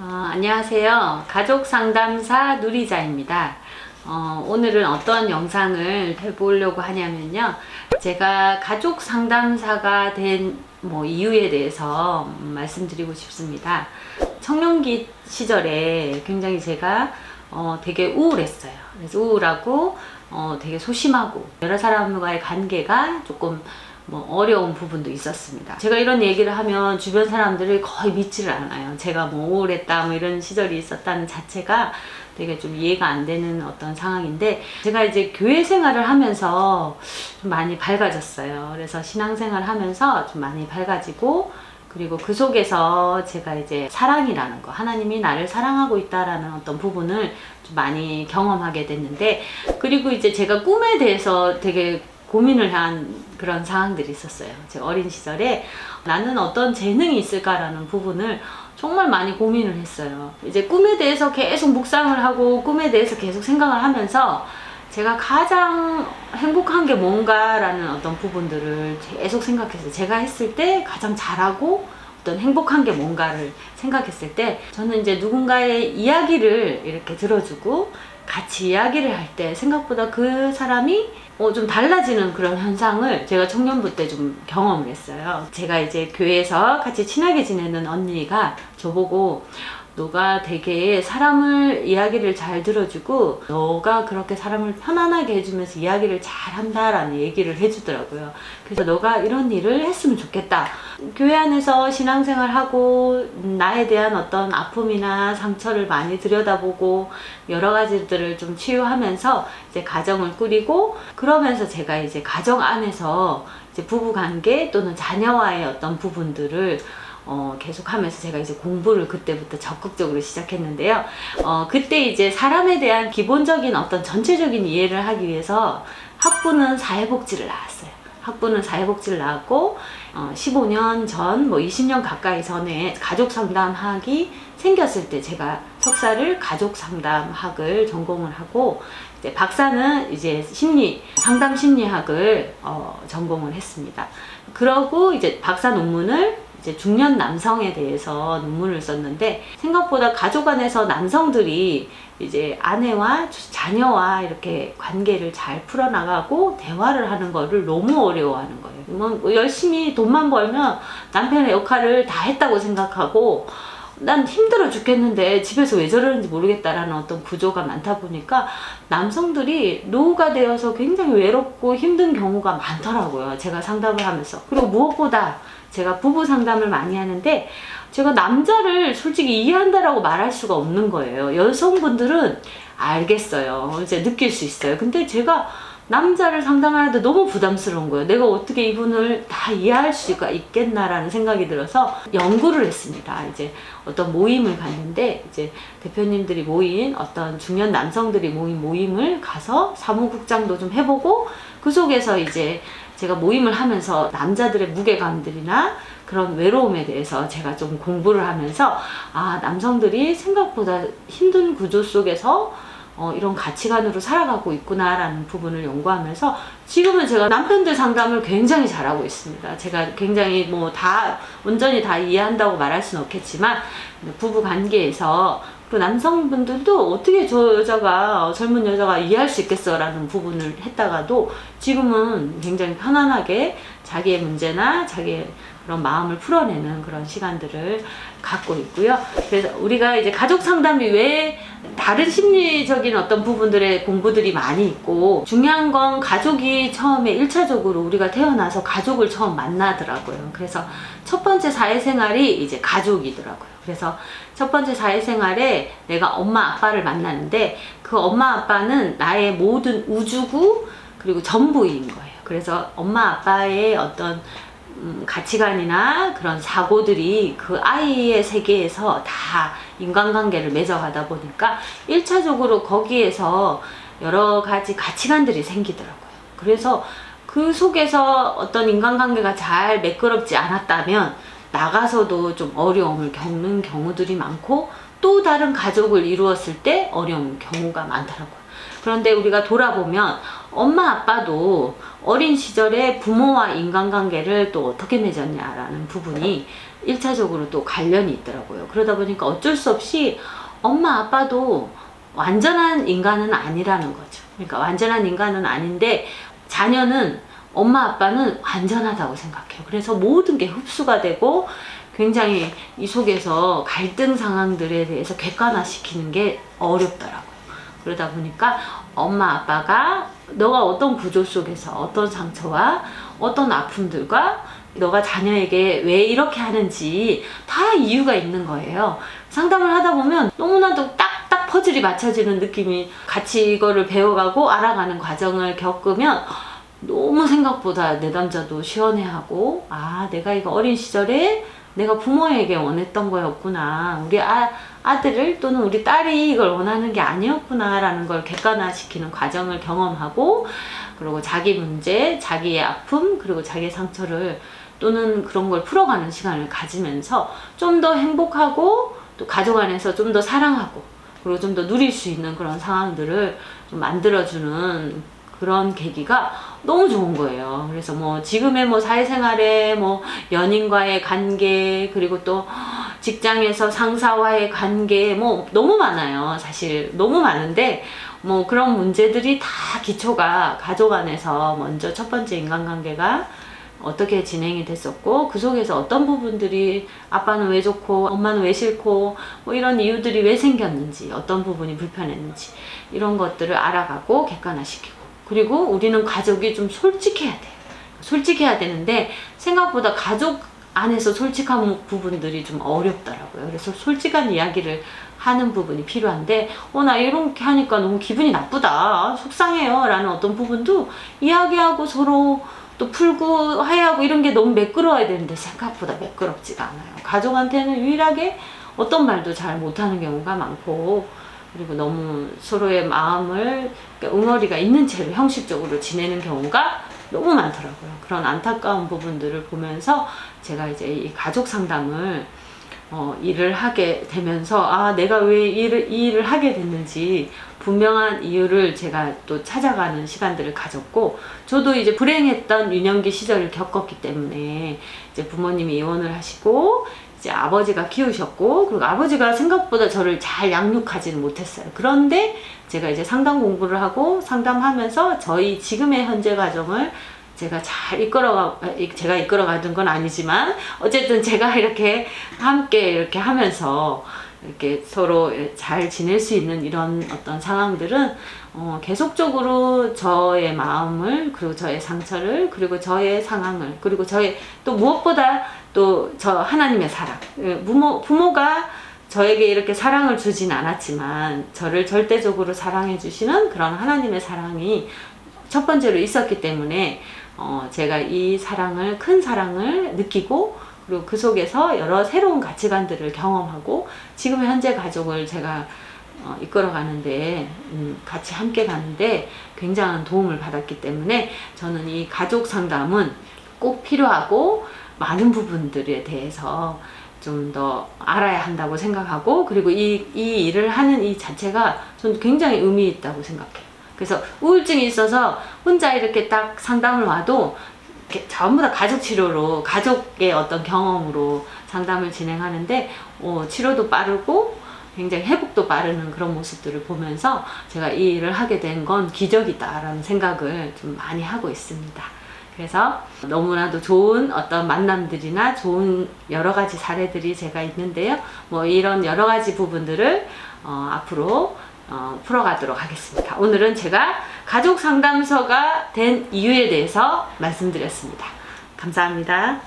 안녕하세요. 가족 상담사 누리자입니다. 오늘은 어떤 영상을 해보려고 하냐면요. 제가 가족 상담사가 된 이유에 대해서 말씀드리고 싶습니다. 청년기 시절에 굉장히 제가 되게 우울했어요. 그래서 우울하고 되게 소심하고 여러 사람과의 관계가 조금 어려운 부분도 있었습니다. 제가 이런 얘기를 하면 주변 사람들이 거의 믿지를 않아요. 제가 우울했다 이런 시절이 있었다는 자체가 되게 좀 이해가 안 되는 어떤 상황인데, 제가 이제 교회 생활을 하면서 좀 많이 밝아졌어요. 그래서 신앙생활 하면서 좀 많이 밝아지고, 그리고 그 속에서 제가 이제 사랑이라는 거, 하나님이 나를 사랑하고 있다라는 어떤 부분을 좀 많이 경험하게 됐는데, 그리고 이제 제가 꿈에 대해서 되게 고민을 한 그런 상황들이 있었어요. 제 어린 시절에 나는 어떤 재능이 있을까라는 부분을 정말 많이 고민을 했어요. 이제 꿈에 대해서 계속 묵상을 하고 꿈에 대해서 계속 생각을 하면서 제가 가장 행복한 게 뭔가라는 어떤 부분들을 계속 생각했어요. 제가 했을 때 가장 잘하고 어떤 행복한 게 뭔가를 생각했을 때, 저는 이제 누군가의 이야기를 이렇게 들어주고 같이 이야기를 할 때 생각보다 그 사람이 좀 달라지는 그런 현상을 제가 청년부 때 좀 경험을 했어요. 제가 이제 교회에서 같이 친하게 지내는 언니가 저보고, 너가 되게 사람을 이야기를 잘 들어주고 너가 그렇게 사람을 편안하게 해주면서 이야기를 잘 한다라는 얘기를 해주더라고요. 그래서 너가 이런 일을 했으면 좋겠다. 교회 안에서 신앙생활하고 나에 대한 어떤 아픔이나 상처를 많이 들여다보고 여러 가지들을 좀 치유하면서 이제 가정을 꾸리고, 그러면서 제가 이제 가정 안에서 이제 부부관계 또는 자녀와의 어떤 부분들을 계속 하면서 제가 이제 공부를 그때부터 적극적으로 시작했는데요. 그때 이제 사람에 대한 기본적인 어떤 전체적인 이해를 하기 위해서 학부는 사회복지를 나왔어요. 학부는 사회복지를 나왔고, 15년 전, 20년 가까이 전에 가족상담학이 생겼을 때 제가 석사를 가족상담학을 전공을 하고, 이제 박사는 이제 상담 심리학을 전공을 했습니다. 그러고 이제 박사 논문을 이제 중년 남성에 대해서 논문을 썼는데, 생각보다 가족 안에서 남성들이 이제 아내와 자녀와 이렇게 관계를 잘 풀어나가고 대화를 하는 거를 너무 어려워하는 거예요. 열심히 돈만 벌면 남편의 역할을 다 했다고 생각하고, 난 힘들어 죽겠는데 집에서 왜 저러는지 모르겠다라는 어떤 구조가 많다 보니까 남성들이 노후가 되어서 굉장히 외롭고 힘든 경우가 많더라고요. 제가 상담을 하면서. 그리고 무엇보다 제가 부부 상담을 많이 하는데, 제가 남자를 솔직히 이해한다라고 말할 수가 없는 거예요. 여성분들은 알겠어요. 이제 느낄 수 있어요. 근데 제가 남자를 상담하는데 너무 부담스러운 거예요. 내가 어떻게 이분을 다 이해할 수가 있겠나라는 생각이 들어서 연구를 했습니다. 이제 어떤 모임을 갔는데, 이제 대표님들이 모인 어떤 중년 남성들이 모인 모임을 가서 사무국장도 좀 해보고, 그 속에서 이제 제가 모임을 하면서 남자들의 무게감들이나 그런 외로움에 대해서 제가 좀 공부를 하면서, 남성들이 생각보다 힘든 구조 속에서 이런 가치관으로 살아가고 있구나라는 부분을 연구하면서 지금은 제가 남편들 상담을 굉장히 잘하고 있습니다. 제가 굉장히 온전히 다 이해한다고 말할 수는 없겠지만, 부부 관계에서 그 남성분들도 어떻게 젊은 여자가 이해할 수 있겠어 라는 부분을 했다가도 지금은 굉장히 편안하게 자기의 문제나 자기의 그런 마음을 풀어내는 그런 시간들을 갖고 있고요. 그래서 우리가 이제 가족 상담이 왜 다른 심리적인 어떤 부분들의 공부들이 많이 있고, 중요한 건 가족이 처음에 1차적으로 우리가 태어나서 가족을 처음 만나더라고요. 그래서 첫 번째 사회생활이 이제 가족이더라고요. 그래서 첫 번째 사회생활에 내가 엄마 아빠를 만나는데, 그 엄마 아빠는 나의 모든 우주고 그리고 전부인 거예요. 그래서 엄마 아빠의 어떤 가치관이나 그런 사고들이 그 아이의 세계에서 다 인간관계를 맺어가다 보니까 1차적으로 거기에서 여러 가지 가치관들이 생기더라고요. 그래서 그 속에서 어떤 인간관계가 잘 매끄럽지 않았다면 나가서도 좀 어려움을 겪는 경우들이 많고, 또 다른 가족을 이루었을 때 어려운 경우가 많더라고요. 그런데 우리가 돌아보면 엄마 아빠도 어린 시절에 부모와 인간관계를 또 어떻게 맺었냐라는 부분이 1차적으로 또 관련이 있더라고요. 그러다 보니까 어쩔 수 없이 엄마 아빠도 완전한 인간은 아니라는 거죠. 그러니까 완전한 인간은 아닌데 자녀는 엄마 아빠는 완전하다고 생각해요. 그래서 모든 게 흡수가 되고 굉장히 이 속에서 갈등 상황들에 대해서 객관화시키는 게 어렵더라고요. 그러다 보니까 엄마 아빠가 너가 어떤 구조 속에서 어떤 상처와 어떤 아픔들과 너가 자녀에게 왜 이렇게 하는지 다 이유가 있는 거예요. 상담을 하다 보면 너무나도 딱딱 퍼즐이 맞춰지는 느낌이, 같이 이거를 배워가고 알아가는 과정을 겪으면 너무 생각보다 내담자도 시원해하고, 아, 내가 이거 어린 시절에 내가 부모에게 원했던 거였구나, 우리 아들을 또는 우리 딸이 이걸 원하는 게 아니었구나 라는 걸 객관화시키는 과정을 경험하고, 그리고 자기 문제, 자기의 아픔, 그리고 자기의 상처를 또는 그런 걸 풀어가는 시간을 가지면서 좀 더 행복하고 또 가족 안에서 좀 더 사랑하고 그리고 좀 더 누릴 수 있는 그런 상황들을 좀 만들어주는 그런 계기가 너무 좋은 거예요. 그래서 뭐 지금의 뭐 사회생활에 뭐 연인과의 관계, 그리고 또 직장에서 상사와의 관계, 뭐 너무 많아요. 사실 너무 많은데 뭐 그런 문제들이 다 기초가 가족 안에서 먼저 첫 번째 인간관계가 어떻게 진행이 됐었고, 그 속에서 어떤 부분들이 아빠는 왜 좋고 엄마는 왜 싫고 뭐 이런 이유들이 왜 생겼는지, 어떤 부분이 불편했는지 이런 것들을 알아가고 객관화시키고, 그리고 우리는 가족이 좀 솔직해야 돼요. 솔직해야 되는데 생각보다 가족 안에서 솔직한 부분들이 좀 어렵더라고요. 그래서 솔직한 이야기를 하는 부분이 필요한데, 나 이렇게 하니까 너무 기분이 나쁘다, 속상해요 라는 어떤 부분도 이야기하고 서로 또 풀고 화해하고 이런 게 너무 매끄러워야 되는데 생각보다 매끄럽지가 않아요. 가족한테는 유일하게 어떤 말도 잘 못하는 경우가 많고, 그리고 너무 서로의 마음을 응어리가 있는 채로 형식적으로 지내는 경우가 너무 많더라고요. 그런 안타까운 부분들을 보면서 제가 이제 이 가족 상담을 일을 하게 되면서, 내가 왜 이 일을 하게 됐는지 분명한 이유를 제가 또 찾아가는 시간들을 가졌고, 저도 이제 불행했던 유년기 시절을 겪었기 때문에 이제 부모님이 이혼을 하시고 이제 아버지가 키우셨고, 그리고 아버지가 생각보다 저를 잘 양육하지는 못했어요. 그런데 제가 이제 상담 공부를 하고 상담하면서 저희 지금의 현재 가정을 제가 제가 이끌어가던 건 아니지만 어쨌든 제가 이렇게 함께 이렇게 하면서 이렇게 서로 잘 지낼 수 있는 이런 어떤 상황들은 계속적으로 저의 마음을, 그리고 저의 상처를, 그리고 저의 상황을, 그리고 저의 또 무엇보다 또 저 하나님의 사랑, 부모가 저에게 이렇게 사랑을 주진 않았지만 저를 절대적으로 사랑해 주시는 그런 하나님의 사랑이 첫 번째로 있었기 때문에 제가 이 사랑을, 큰 사랑을 느끼고, 그리고 그 속에서 여러 새로운 가치관들을 경험하고 지금의 현재 가족을 제가 이끌어가는데, 같이 함께 가는데 굉장한 도움을 받았기 때문에 저는 이 가족 상담은 꼭 필요하고 많은 부분들에 대해서 좀 더 알아야 한다고 생각하고, 그리고 이 일을 하는 이 자체가 저는 굉장히 의미 있다고 생각해요. 그래서 우울증이 있어서 혼자 이렇게 딱 상담을 와도 이렇게 전부 다 가족 치료로, 가족의 어떤 경험으로 상담을 진행하는데 치료도 빠르고 굉장히 회복도 빠르는 그런 모습들을 보면서 제가 이 일을 하게 된 건 기적이다라는 생각을 좀 많이 하고 있습니다. 그래서 너무나도 좋은 어떤 만남들이나 좋은 여러 가지 사례들이 제가 있는데요. 뭐 이런 여러 가지 부분들을 앞으로 풀어가도록 하겠습니다. 오늘은 제가 가족 상담소가 된 이유에 대해서 말씀드렸습니다. 감사합니다.